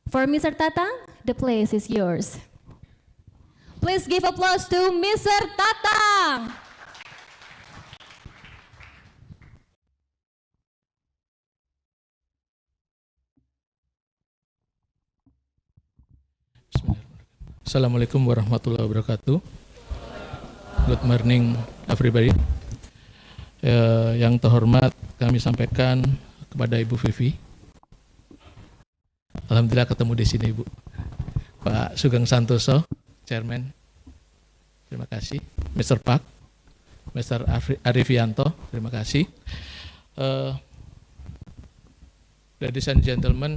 For Mr. Tatang, the place is yours. Please give applause to Mr. Tatang. Assalamualaikum warahmatullahi wabarakatuh. Good morning everybody. Yang terhormat kami sampaikan kepada Ibu Vivi. Alhamdulillah ketemu di sini Ibu. Pak Sugeng Santoso, Chairman. Terima kasih. Mr. Pak, Mr. Arifianto, terima kasih. Ladies and gentlemen,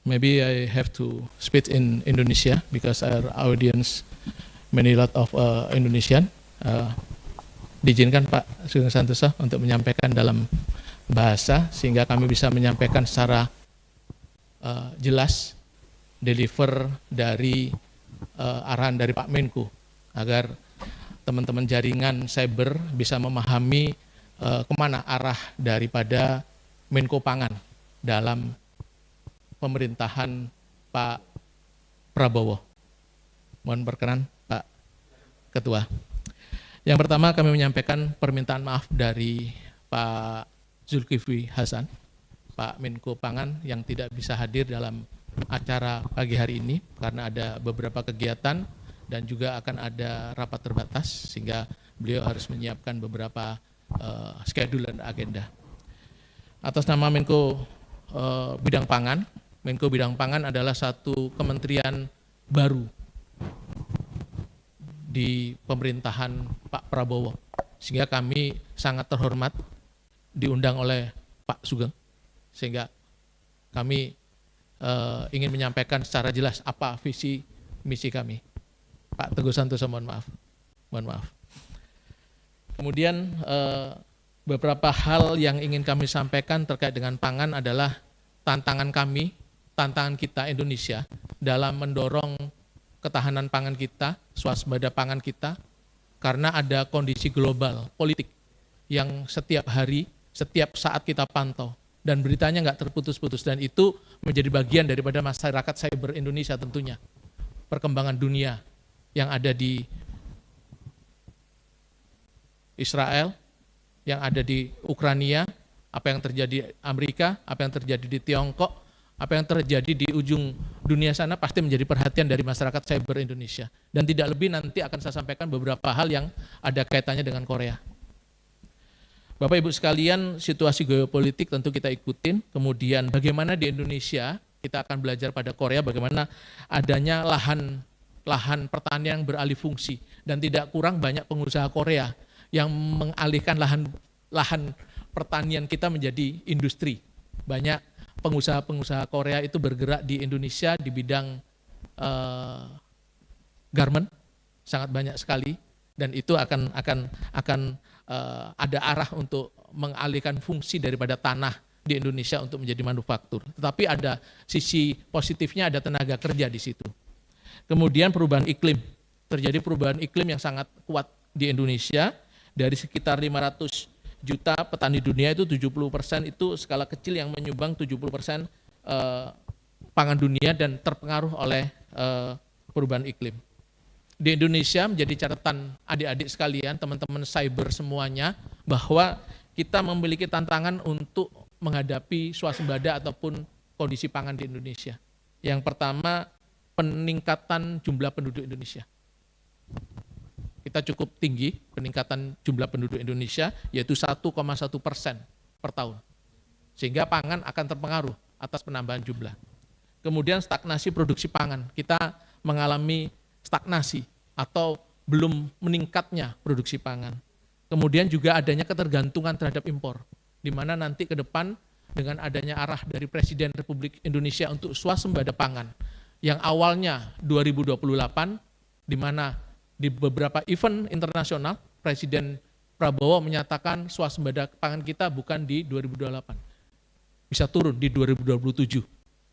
maybe I have to speak in Indonesia because our audience many lot of Indonesian. Diizinkan Pak Sugeng Santoso untuk menyampaikan dalam bahasa sehingga kami bisa menyampaikan secara jelas deliver dari arahan dari Pak Menko agar teman-teman jaringan cyber bisa memahami kemana arah daripada Menko Pangan dalam pemerintahan Pak Prabowo. Mohon berkenan Pak Ketua. Yang pertama kami menyampaikan permintaan maaf dari Pak Zulkifli Hasan, Pak Menko Pangan yang tidak bisa hadir dalam acara pagi hari ini karena ada beberapa kegiatan dan juga akan ada rapat terbatas sehingga beliau harus menyiapkan beberapa schedule dan agenda. Atas nama Menko Bidang Pangan, Menko Bidang Pangan adalah satu kementerian baru di pemerintahan Pak Prabowo, sehingga kami sangat terhormat diundang oleh Pak Sugeng, sehingga kami ingin menyampaikan secara jelas apa visi misi kami. Pak Teguh Santoso, mohon maaf. Kemudian beberapa hal yang ingin kami sampaikan terkait dengan pangan adalah tantangan kita Indonesia dalam mendorong ketahanan pangan kita, swasembada pangan kita, karena ada kondisi global politik yang setiap hari, setiap saat kita pantau, dan beritanya nggak terputus-putus, dan itu menjadi bagian daripada masyarakat cyber Indonesia tentunya. Perkembangan dunia yang ada di Israel, yang ada di Ukraina, apa yang terjadi di Amerika, apa yang terjadi di Tiongkok, apa yang terjadi di ujung dunia sana pasti menjadi perhatian dari masyarakat cyber Indonesia. Dan tidak lebih nanti akan saya sampaikan beberapa hal yang ada kaitannya dengan Korea. Bapak Ibu sekalian, situasi geopolitik tentu kita ikutin, kemudian bagaimana di Indonesia kita akan belajar pada Korea bagaimana adanya lahan pertanian yang beralih fungsi, dan tidak kurang banyak pengusaha Korea yang mengalihkan lahan pertanian kita menjadi industri. Banyak pengusaha-pengusaha Korea itu bergerak di Indonesia di bidang garment, sangat banyak sekali, dan itu akan ada arah untuk mengalihkan fungsi daripada tanah di Indonesia untuk menjadi manufaktur. Tetapi ada sisi positifnya, ada tenaga kerja di situ. Kemudian perubahan iklim, terjadi perubahan iklim yang sangat kuat di Indonesia. Dari sekitar 500 juta petani dunia itu 70% itu skala kecil yang menyumbang 70% pangan dunia dan terpengaruh oleh perubahan iklim. Di Indonesia menjadi catatan adik-adik sekalian, teman-teman cyber semuanya, bahwa kita memiliki tantangan untuk menghadapi swasembada ataupun kondisi pangan di Indonesia. Yang pertama, peningkatan jumlah penduduk Indonesia. Kita cukup tinggi peningkatan jumlah penduduk Indonesia, yaitu 1,1% per tahun. Sehingga pangan akan terpengaruh atas penambahan jumlah. Kemudian stagnasi produksi pangan. Kita mengalami stagnasi atau belum meningkatnya produksi pangan. Kemudian juga adanya ketergantungan terhadap impor, di mana nanti ke depan dengan adanya arah dari Presiden Republik Indonesia untuk swasembada pangan, yang awalnya 2028, di mana di beberapa event internasional, Presiden Prabowo menyatakan swasembada pangan kita bukan di 2028, bisa turun di 2027.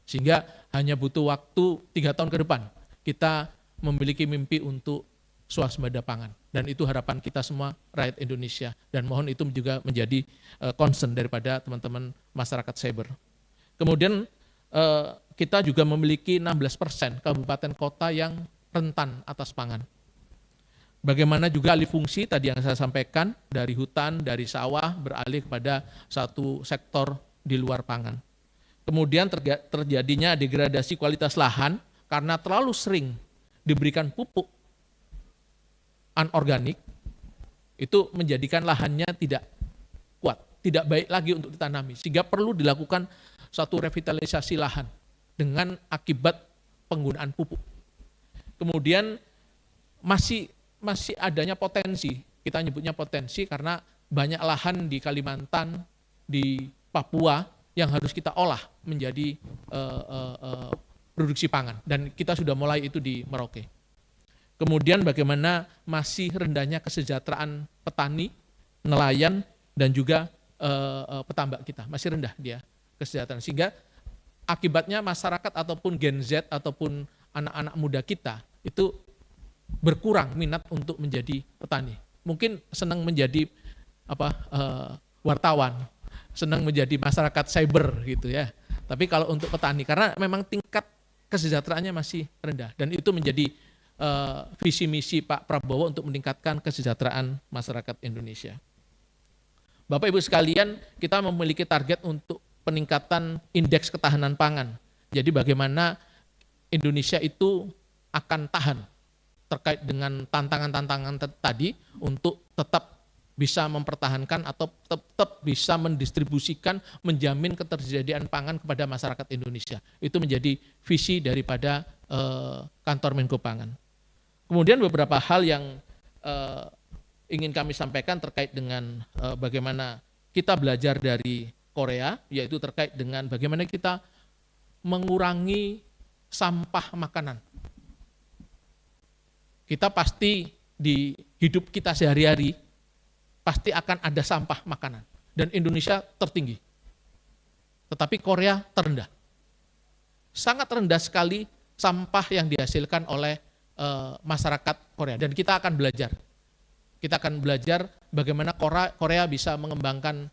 Sehingga hanya butuh waktu 3 tahun ke depan, kita memiliki mimpi untuk swasembada pangan. Dan itu harapan kita semua rakyat Indonesia. Dan mohon itu juga menjadi concern daripada teman-teman masyarakat cyber. Kemudian kita juga memiliki 16% kabupaten kota yang rentan atas pangan. Bagaimana juga alih fungsi tadi yang saya sampaikan, dari hutan, dari sawah beralih kepada satu sektor di luar pangan. Kemudian terjadinya degradasi kualitas lahan karena terlalu sering diberikan pupuk anorganik, itu menjadikan lahannya tidak kuat, tidak baik lagi untuk ditanami, sehingga perlu dilakukan suatu revitalisasi lahan dengan akibat penggunaan pupuk. Kemudian masih adanya potensi, kita nyebutnya potensi karena banyak lahan di Kalimantan, di Papua yang harus kita olah menjadi produksi pangan, dan kita sudah mulai itu di Merauke. Kemudian bagaimana masih rendahnya kesejahteraan petani, nelayan, dan juga petambak kita, masih rendah dia kesejahteraan, sehingga akibatnya masyarakat ataupun Gen Z ataupun anak-anak muda kita itu berkurang minat untuk menjadi petani. Mungkin senang menjadi wartawan, senang menjadi masyarakat cyber gitu ya. Tapi kalau untuk petani, karena memang tingkat kesejahteraannya masih rendah, dan itu menjadi visi misi Pak Prabowo untuk meningkatkan kesejahteraan masyarakat Indonesia. Bapak Ibu sekalian, kita memiliki target untuk peningkatan indeks ketahanan pangan. Jadi bagaimana Indonesia itu akan tahan terkait dengan tantangan-tantangan tadi untuk tetap bisa mempertahankan atau tetap bisa mendistribusikan, menjamin ketersediaan pangan kepada masyarakat Indonesia. Itu menjadi visi daripada kantor Menko Pangan. Kemudian beberapa hal yang ingin kami sampaikan terkait dengan bagaimana kita belajar dari Korea, yaitu terkait dengan bagaimana kita mengurangi sampah makanan. Kita pasti di hidup kita sehari-hari pasti akan ada sampah makanan, dan Indonesia tertinggi. Tetapi Korea terendah. Sangat rendah sekali sampah yang dihasilkan oleh masyarakat Korea, dan kita akan belajar. Kita akan belajar bagaimana Korea bisa mengembangkan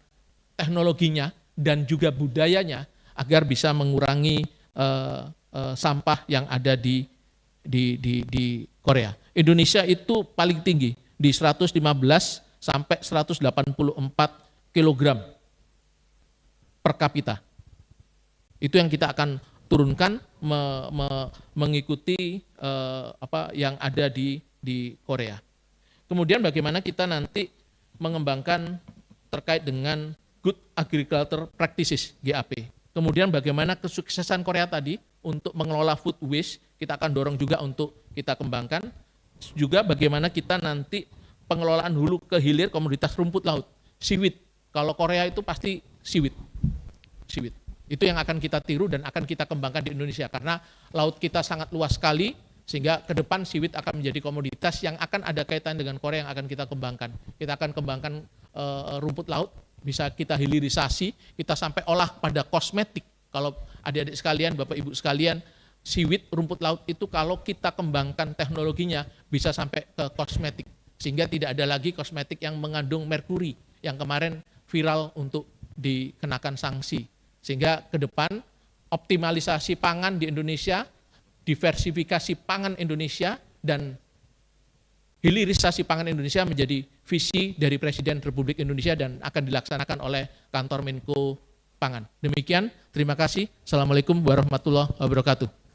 teknologinya dan juga budayanya agar bisa mengurangi sampah yang ada di Korea. Indonesia itu paling tinggi di 115 sampai 184 kg per kapita. Itu yang kita akan turunkan mengikuti yang ada di Korea. Kemudian bagaimana kita nanti mengembangkan terkait dengan Good Agriculture Practices, GAP. Kemudian bagaimana kesuksesan Korea tadi untuk mengelola food waste, kita akan dorong juga untuk kita kembangkan. Juga bagaimana kita nanti pengelolaan hulu ke hilir komoditas rumput laut, seaweed. Kalau Korea itu pasti seaweed. Itu yang akan kita tiru dan akan kita kembangkan di Indonesia, karena laut kita sangat luas sekali, sehingga ke depan seaweed akan menjadi komoditas yang akan ada kaitan dengan Korea yang akan kita kembangkan. Kita akan kembangkan rumput laut, bisa kita hilirisasi, kita sampai olah pada kosmetik. Kalau adik-adik sekalian, Bapak Ibu sekalian, seaweed, rumput laut itu kalau kita kembangkan teknologinya bisa sampai ke kosmetik. Sehingga tidak ada lagi kosmetik yang mengandung merkuri, yang kemarin viral untuk dikenakan sanksi. Sehingga ke depan optimalisasi pangan di Indonesia, diversifikasi pangan Indonesia, dan hilirisasi pangan Indonesia menjadi visi dari Presiden Republik Indonesia dan akan dilaksanakan oleh kantor Menko Pangan. Demikian, terima kasih. Assalamualaikum warahmatullahi wabarakatuh.